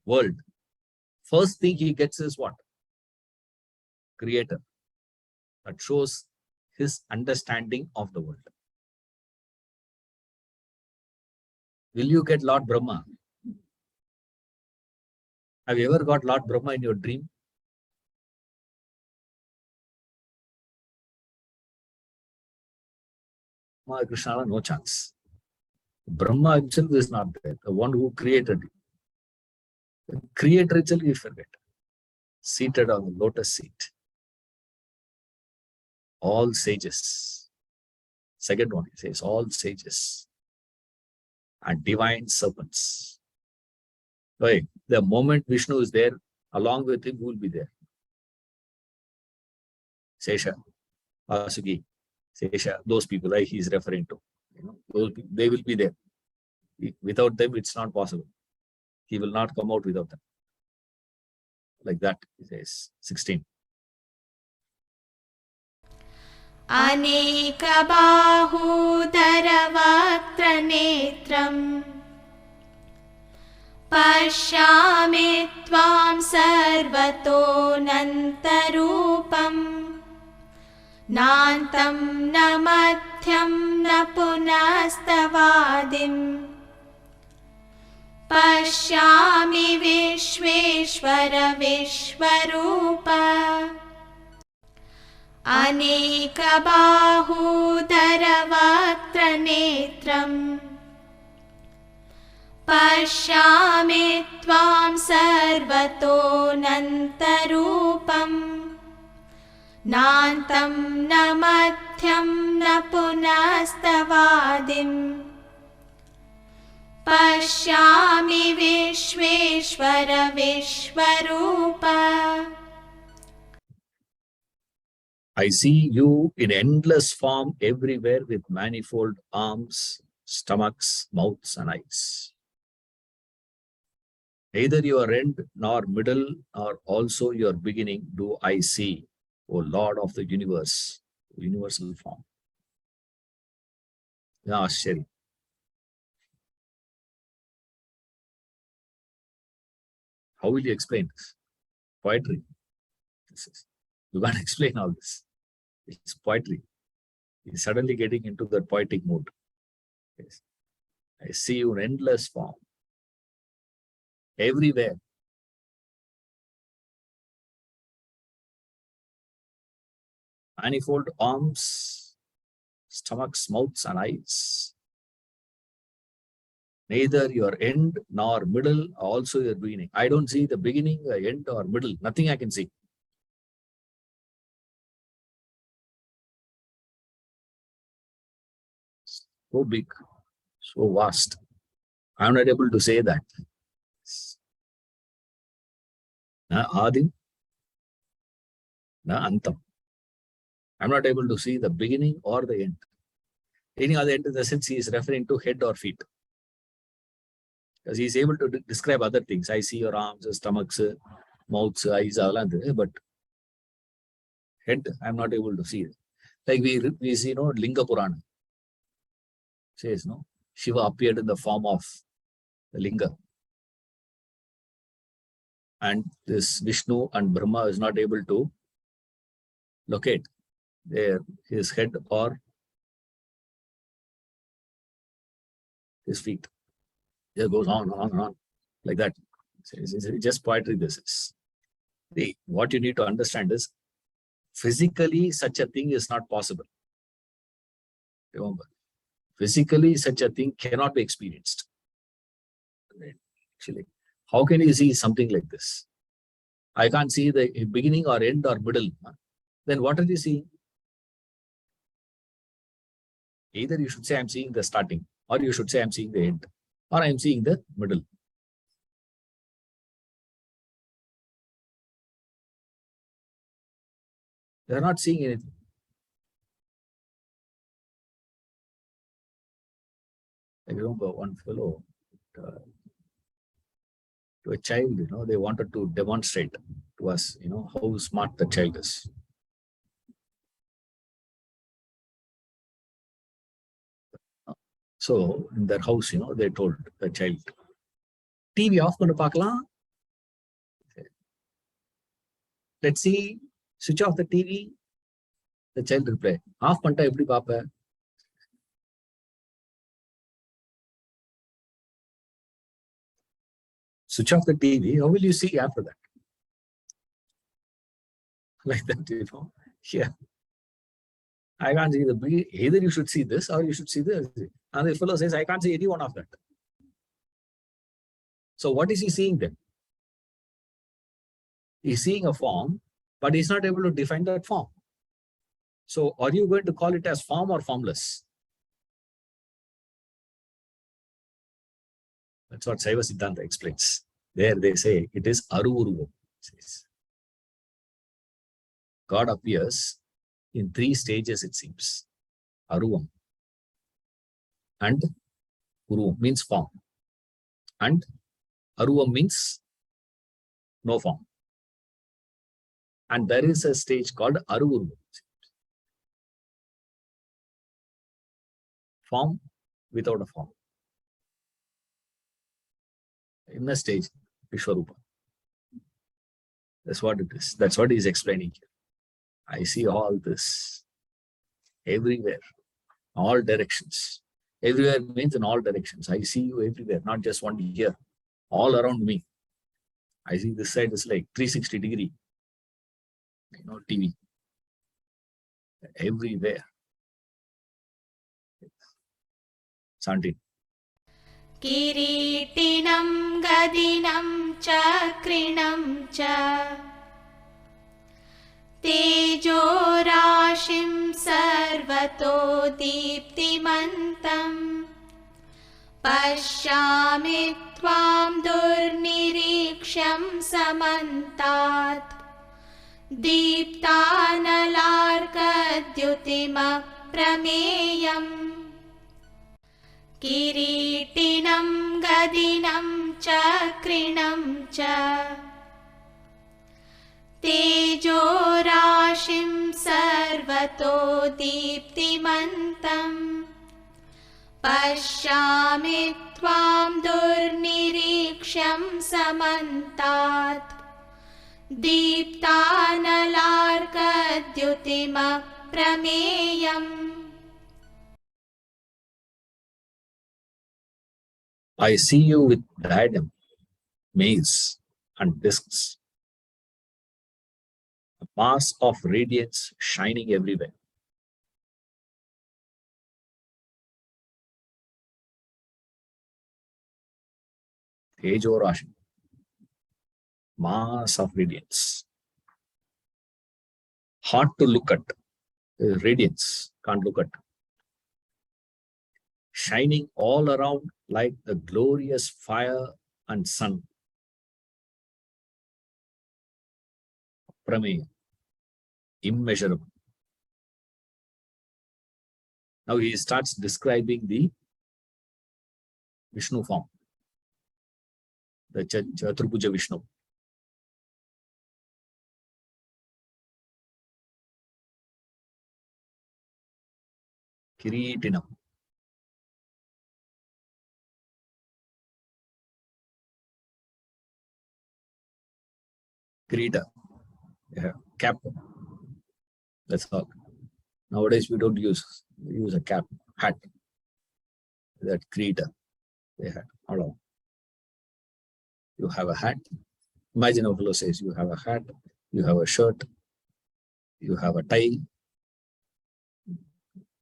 world, first thing he gets is what? Creator. That shows his understanding of the world. Will you get Lord Brahma? Have you ever got Lord Brahma in your dream? Krishna, no chance. Brahma himself is not there, the one who created you. The creator itself you forget. Seated on the lotus seat. All sages. Second one, he says, all sages and divine serpents. Right. The moment Vishnu is there, along with him, who will be there? Sesha, Vasuki, Sesha, those people he is referring to. Those people, they will be there. Without them, it's not possible. He will not come out without them. Like that, he says. 16. अनेकबाहूदरवक्त्रनेत्रम् पश्यामि त्वां सर्वतोऽनन्तरूपम् नान्तं न मध्यं न पुनस्तवादिम् पश्यामि विश्वेश्वर विश्वरूप अनेकबाहूदरवक्त्रनेत्रम् पश्यामि त्वां सर्वतोऽनन्तरूपम् नान्तं न मध्यं न पुनस्तवादिम् पश्यामि विश्वेश्वर विश्वरूप. I see you in endless form everywhere with manifold arms, stomachs, mouths, and eyes. Neither your end nor middle nor also your beginning do I see, O Lord of the universe, universal form. Yeah, Asheri. How will you explain this? Poetry. You can't explain all this. It's poetry. He's suddenly getting into the poetic mood. Yes. I see you in endless form. Everywhere. Manifold arms, stomachs, mouths, and eyes. Neither your end nor middle, also your beginning. I don't see the beginning, the end, or middle. Nothing I can see. So big, so vast. I'm not able to say that. Na Adim, na Antam. I'm not able to see the beginning or the end. Any other end in the sense he is referring to head or feet. Because he is able to describe other things. I see your arms, stomachs, mouths, eyes, but head, I'm not able to see it. Like we see, Linga Purana says, Shiva appeared in the form of the Linga. And this Vishnu and Brahma is not able to locate his head or his feet. It goes on and on, like that. It's just poetry, this is. What you need to understand is, physically such a thing is not possible. Remember, physically such a thing cannot be experienced. Actually, how can you see something like this? I can't see the beginning or end or middle. Then what are you seeing? Either you should say I'm seeing the starting, or you should say I'm seeing the end, or I'm seeing the middle. They're not seeing anything. I remember one fellow, to a child, they wanted to demonstrate to us, how smart the child is. So in their house, they told the child, TV off pannu paakalam. Let's see, switch off the TV. The child replied, off panta eppadi paapa? Switch off the TV, how will you see after that? Like that, Yeah. I can't see either you should see this or you should see this. And the fellow says, I can't see any one of that. So what is he seeing then? He's seeing a form, but he's not able to define that form. So are you going to call it as form or formless? That's what Saiva Siddhanta explains. There they say it is Aruvuruvam. God appears in 3 stages, it seems. Aruvam. And Uruvam means form. And Aruvam means no form. And there is a stage called Aruvuruvam. Form without a form. In the stage, Vishwarupa. That's what it is. That's what he's explaining here. I see all this everywhere, all directions. Everywhere means in all directions. I see you everywhere, not just one here, all around me. I see this side is like 360-degree, TV. Everywhere. 17. किरीटिनं गदिनं चक्रिणं च तेजोराशिं सर्वतो दीप्तिमन्तम् पश्यामि त्वां दुर्निरीक्ष्यं समन्तात् दीप्तानलार्कद्युतिमप्रमेयम् किरीटिनं गदिनं चक्रिणं च तेजोराशिं सर्वतो दीप्तिमन्तम् पश्यामि त्वां दुर्निरीक्ष्यं समन्तात् दीप्तानलार्कद्युतिमप्रमेयम् I see you with diadem, mace, and discs, a mass of radiance shining everywhere. Tejo Rashi, mass of radiance. Hard to look at, radiance, can't look at. Shining all around like the glorious fire and sun. Prameya, immeasurable. Now he starts describing the Vishnu form, the Chaturbuja Vishnu. Kiritinam. Kirita, yeah, cap. That's all. Nowadays we don't use a cap, hat. That Kirita, they had all of. You have a hat. Imagine a fellow says you have a hat, you have a shirt, you have a tie,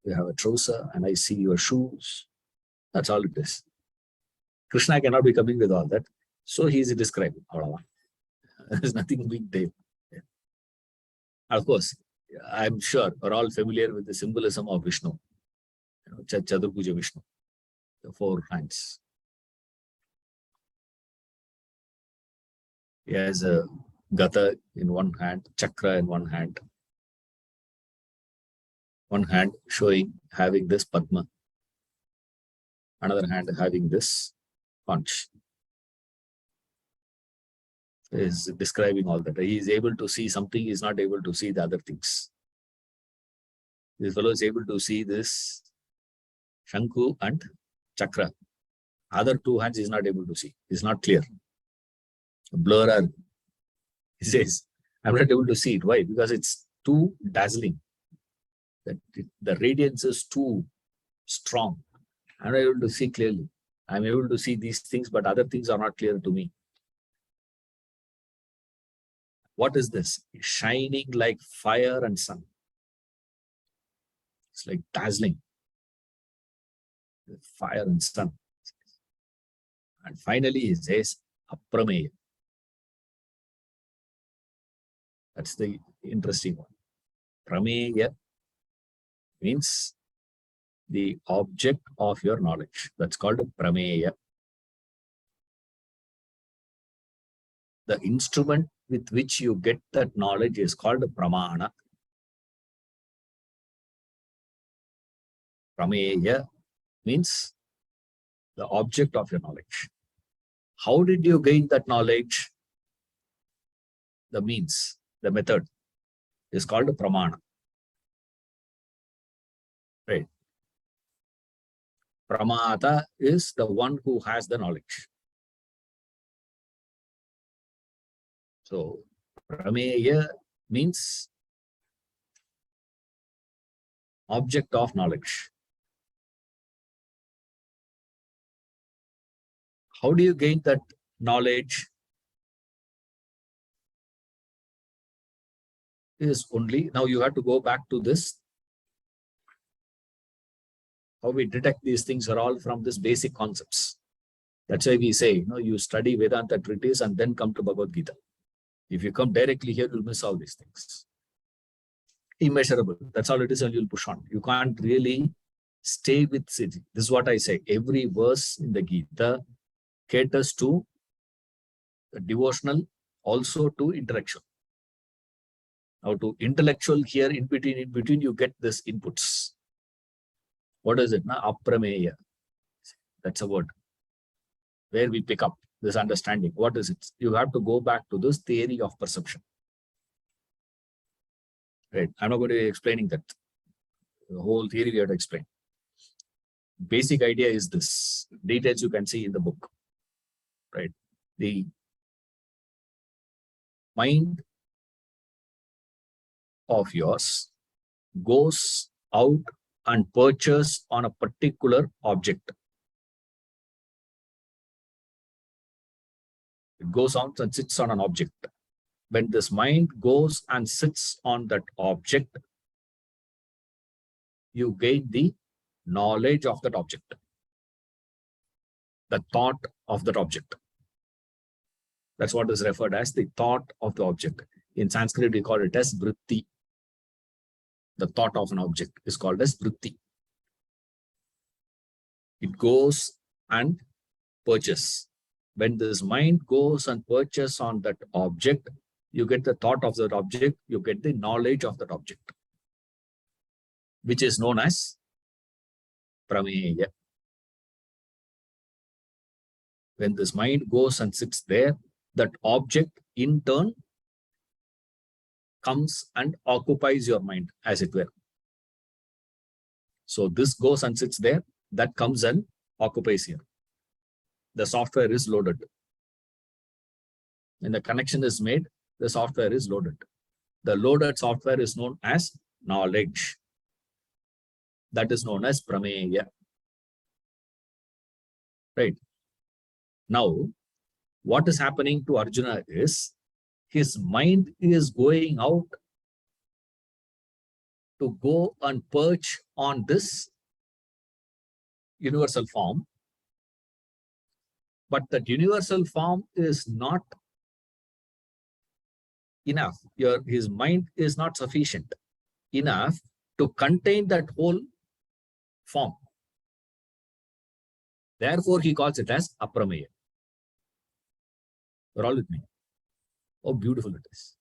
you have a trouser, and I see your shoes. That's all it is. Krishna cannot be coming with all that. So he is describing all of. There's nothing big there. Yeah. Of course, I'm sure we're all familiar with the symbolism of Vishnu. Chaturbuja Vishnu, the 4 hands. He has a gata in one hand, chakra in one hand. One hand having this Padma. Another hand having this punch. He is describing all that. He is able to see something, he is not able to see the other things. This fellow is able to see this Shanku and Chakra. Other 2 hands he is not able to see. It's not clear. Blur. He says, I'm not able to see it. Why? Because it's too dazzling. The radiance is too strong. I'm not able to see clearly. I'm able to see these things, but other things are not clear to me. What is this? It's shining like fire and sun. It's like dazzling. Fire and sun. And finally he says, Aprameya. That's the interesting one. Prameya means the object of your knowledge. That's called Prameya. The instrument with which you get that knowledge is called Pramana. Prameya means the object of your knowledge. How did you gain that knowledge? The means, the method is called Pramana. Right. Pramata is the one who has the knowledge. So, Prameya means object of knowledge. How do you gain that knowledge? Is only, now you have to go back to this. How we detect these things are all from this basic concepts. That's why we say, you study Vedanta treatise and then come to Bhagavad Gita. If you come directly here, you'll miss all these things. Immeasurable. That's all it is, and you'll push on. You can't really stay with it. This is what I say. Every verse in the Gita caters to the devotional, also to intellectual. Now to intellectual here, in between you get this inputs. What is it? Aprameya. That's a word. Where we pick up this understanding. What is it? You have to go back to this theory of perception. Right. I'm not going to be explaining that. The whole theory we have to explain. Basic idea is this. Details you can see in the book, right? The mind of yours goes out and perches on a particular object. It goes out and sits on an object. When this mind goes and sits on that object, you gain the knowledge of that object, the thought of that object. That's what is referred as the thought of the object. In Sanskrit, we call it as vritti. The thought of an object is called as vritti. It goes and perches. When this mind goes and perches on that object, you get the thought of that object, you get the knowledge of that object, which is known as prameya. When this mind goes and sits there, that object in turn comes and occupies your mind, as it were. So this goes and sits there, that comes and occupies here. The software is loaded. When the connection is made, the software is loaded. The loaded software is known as knowledge. That is known as prameya. Right. Now, what is happening to Arjuna is his mind is going out to go and perch on this universal form. But that universal form is not enough. His mind is not sufficient enough to contain that whole form. Therefore, he calls it as aprameya. You're all with me? Oh, beautiful it is.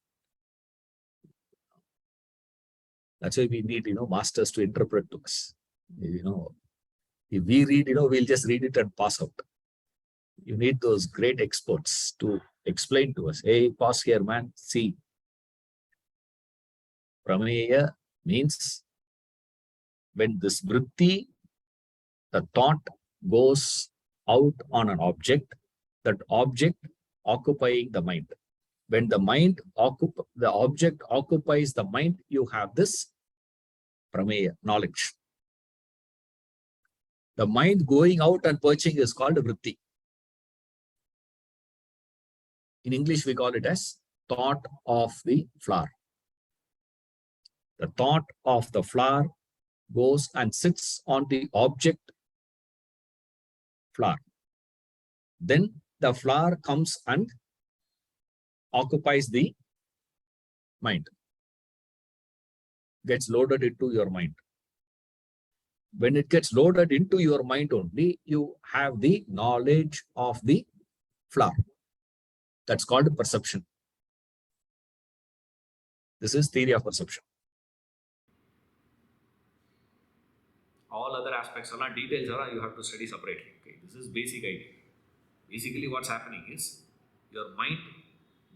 That's why we need, masters to interpret to us. If we read, we'll just read it and pass out. You need those great experts to explain to us. Hey, pause here, man. See. Prameya means when this vritti, the thought, goes out on an object, that object occupying the mind. When the object occupies the mind, you have this prameya, knowledge. The mind going out and perching is called vritti. In English, we call it as thought of the flower. The thought of the flower goes and sits on the object flower. Then the flower comes and occupies the mind, gets loaded into your mind. When it gets loaded into your mind only, you have the knowledge of the flower. That's called perception. This is theory of perception. All other aspects, all details, you have to study separately. Okay, this is basic idea. Basically, what's happening is your mind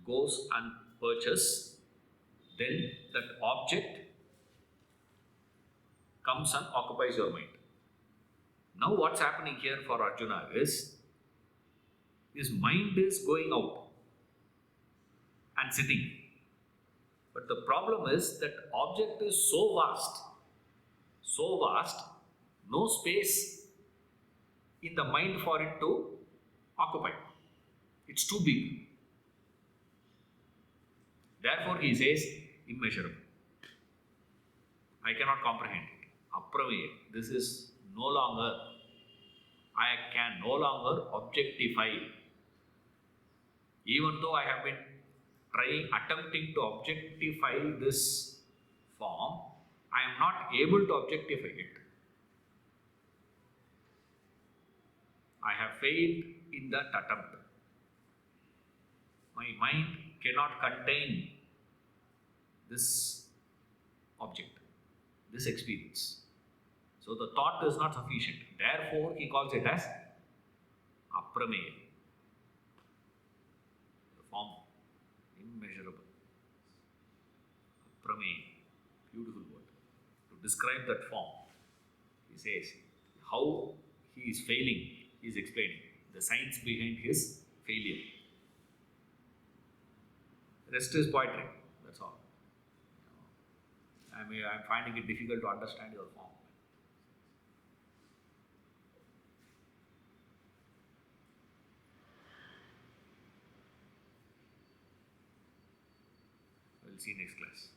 goes and perches, then that object comes and occupies your mind. Now, what's happening here for Arjuna is his mind is going out and sitting. But the problem is that object is so vast, no space in the mind for it to occupy. It's too big. Therefore, he says immeasurable. I cannot comprehend it. Aprameya. This is no longer, I can no longer objectify. Even though I have been attempting to objectify this form, I am not able to objectify it. I have failed in that attempt. My mind cannot contain this object, this experience. So the thought is not sufficient. Therefore, he calls it as aprameya. The form, immeasurable. Aprameya, beautiful word. To describe that form, he says, how he is failing, he is explaining the science behind his failure. Rest is poetry, that's all. I mean, I'm finding it difficult to understand your form. We'll see you next class.